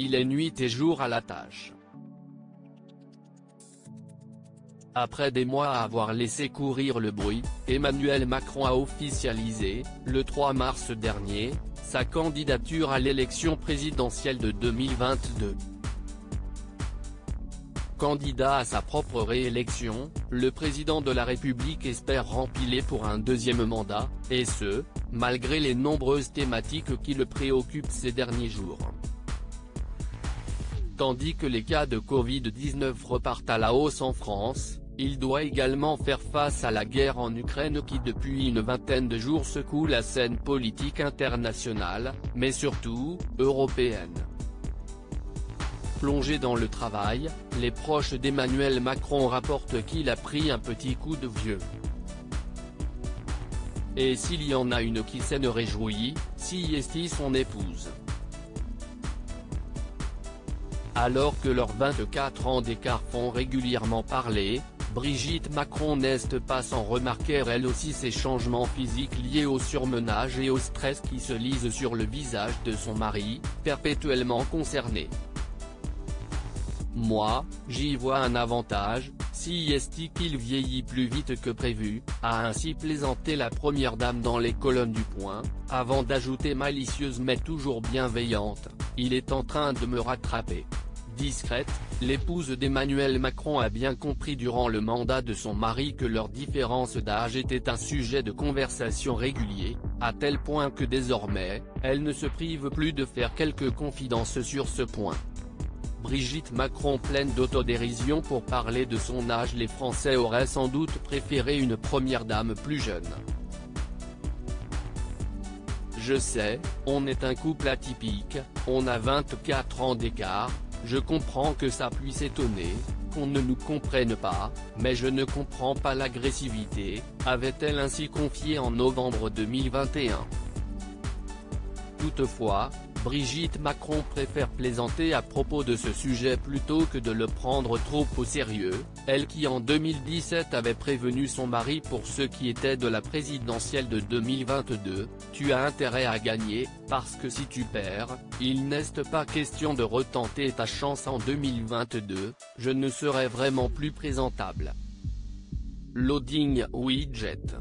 il est nuit et jour à la tâche. Après des mois à avoir laissé courir le bruit, Emmanuel Macron a officialisé, le 3 mars dernier, sa candidature à l'élection présidentielle de 2022. Candidat à sa propre réélection, le président de la République espère rempiler pour un deuxième mandat, et ce, malgré les nombreuses thématiques qui le préoccupent ces derniers jours. Tandis que les cas de Covid-19 repartent à la hausse en France, il doit également faire face à la guerre en Ukraine qui depuis une vingtaine de jours secoue la scène politique internationale, mais surtout, européenne. Plongé dans le travail, les proches d'Emmanuel Macron rapportent qu'il a pris un petit coup de vieux. Et s'il y en a une qui s'en réjouit, si est son épouse. Alors que leurs 24 ans d'écart font régulièrement parler, Brigitte Macron n'est pas sans remarquer elle aussi ces changements physiques liés au surmenage et au stress qui se lisent sur le visage de son mari, perpétuellement concerné. Moi, j'y vois un avantage, si est qu'il vieillit plus vite que prévu, a ainsi plaisanté la première dame dans les colonnes du Point, avant d'ajouter malicieuse mais toujours bienveillante, il est en train de me rattraper. Discrète, l'épouse d'Emmanuel Macron a bien compris durant le mandat de son mari que leur différence d'âge était un sujet de conversation régulier, à tel point que désormais, elle ne se prive plus de faire quelques confidences sur ce point. Brigitte Macron pleine d'autodérision pour parler de son âge. Les Français auraient sans doute préféré une première dame plus jeune. Je sais, on est un couple atypique, on a 24 ans d'écart, je comprends que ça puisse étonner, qu'on ne nous comprenne pas, mais je ne comprends pas l'agressivité, avait-elle ainsi confié en novembre 2021. Toutefois, Brigitte Macron préfère plaisanter à propos de ce sujet plutôt que de le prendre trop au sérieux, elle qui en 2017 avait prévenu son mari pour ce qui était de la présidentielle de 2022, « Tu as intérêt à gagner, parce que si tu perds, il n'est pas question de retenter ta chance en 2022, je ne serai vraiment plus présentable ». Loading widget.